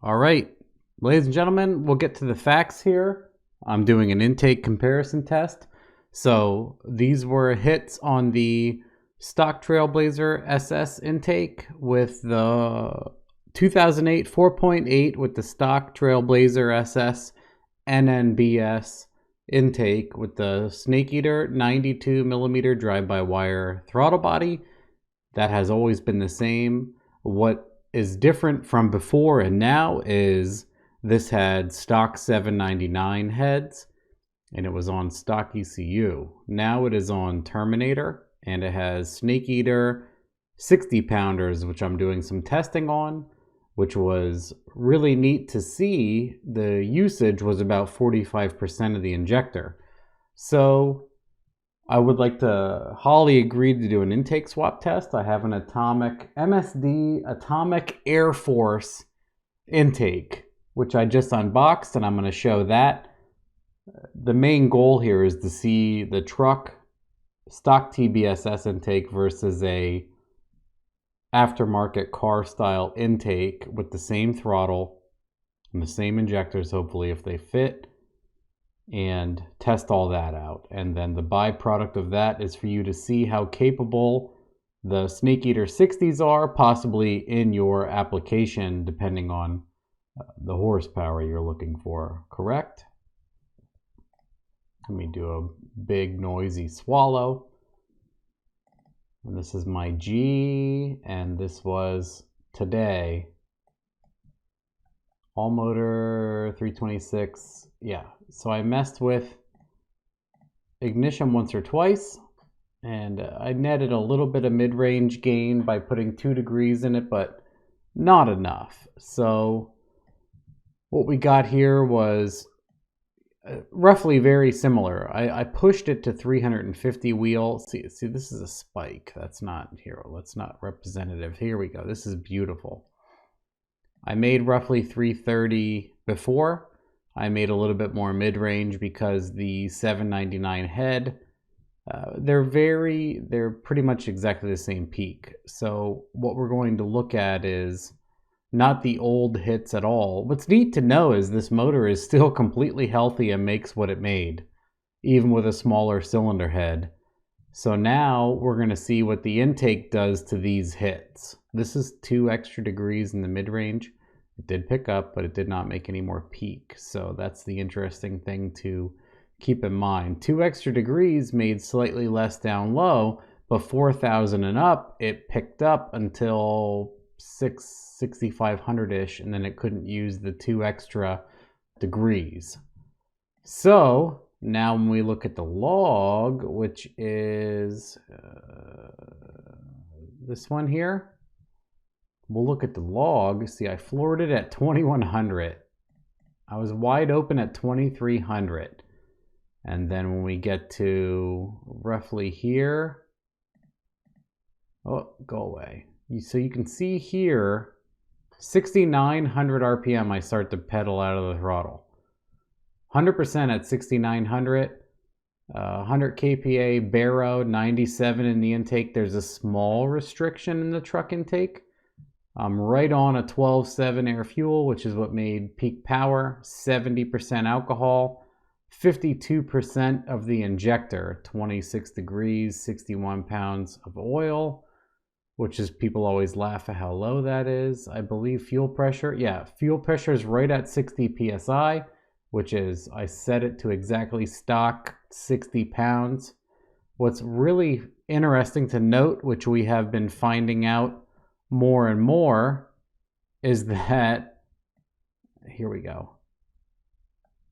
All right, ladies and gentlemen, we'll get to the facts here. I'm doing an intake comparison test. So these were hits on the stock Trailblazer SS intake with the 2008 4.8 with the stock Trailblazer SS NNBS intake with the Snake Eater 92mm drive-by-wire throttle body. That has always been the same. What is different from before and now is this had stock 799 heads and it was on stock ECU. Now it is on Terminator and it has Snake Eater 60 pounders, which I'm doing some testing on, which was really neat to see. The usage was about 45% of the injector. So I would like to, Holley agreed to do an intake swap test. I have an Atomic MSD Atomic Air Force intake, which I just unboxed, and I'm going to show that. The main goal here is to see the truck stock TBSS intake versus a aftermarket car style intake with the same throttle and the same injectors, hopefully, if they fit, and test all that out. And then the byproduct of that is for you to see how capable the Snake Eater 60s are, possibly in your application, depending on the horsepower you're looking for, correct? Let me do a big noisy swallow. And this is my G, and this was today. All motor 326. Yeah, so I messed with ignition once or twice, and I netted a little bit of mid-range gain by putting 2 degrees in it, but not enough. So what we got here was roughly very similar. I pushed it to 350 wheel. See, this is a spike. That's not here. That's not representative. Here we go. This is beautiful. I made roughly 330 before. I made a little bit more mid-range because the 799 head, they're pretty much exactly the same peak. So what we're going to look at is not the old hits at all. What's neat to know is this motor is still completely healthy and makes what it made, even with a smaller cylinder head. So now we're going to see what the intake does to these hits. This is 2 extra degrees in the mid-range. It did pick up, but it did not make any more peak. So that's the interesting thing to keep in mind. 2 extra degrees made slightly less down low, but 4,000 and up, it picked up until 6,500-ish, and then it couldn't use the 2 extra degrees. So now when we look at the log, which is this one here, we'll look at the log. See, I floored it at 2,100. I was wide open at 2,300. And then when we get to roughly here, oh, go away. So you can see here, 6,900 RPM, I start to pedal out of the throttle. 100% at 6,900. 100 kPa Barrow, 97 in the intake. There's a small restriction in the truck intake. I'm right on a 12.7 air fuel, which is what made peak power. 70% alcohol, 52% of the injector, 26 degrees, 61 pounds of oil, which is, people always laugh at how low that is. I believe fuel pressure, yeah, fuel pressure is right at 60 PSI, which is, I set it to exactly stock 60 pounds. What's really interesting to note, which we have been finding out more and more, is that, here we go,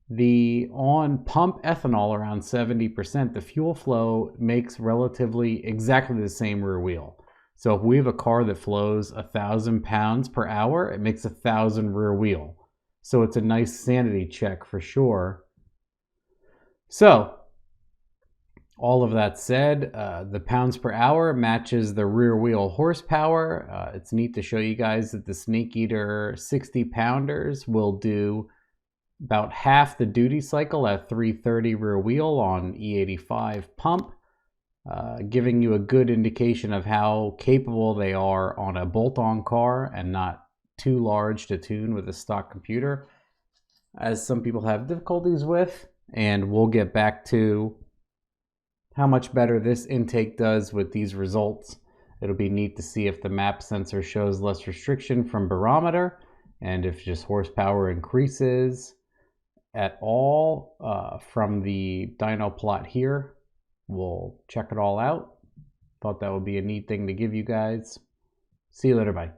the on pump ethanol around 70%, the fuel flow makes relatively exactly the same rear wheel. So if we have a car that flows 1,000 pounds per hour, it makes 1,000 rear wheel. So it's a nice sanity check for sure. So all of that said, the pounds per hour matches the rear wheel horsepower. It's neat to show you guys that the Snake Eater 60 pounders will do about half the duty cycle at 330 rear wheel on E85 pump, giving you a good indication of how capable they are on a bolt-on car and not too large to tune with a stock computer, as some people have difficulties with, and we'll get back to how much better this intake does with these results. It'll be neat to see if the map sensor shows less restriction from barometer, and if just horsepower increases at all from the dyno plot here. We'll check it all out. Thought that would be a neat thing to give you guys. See you later, bye.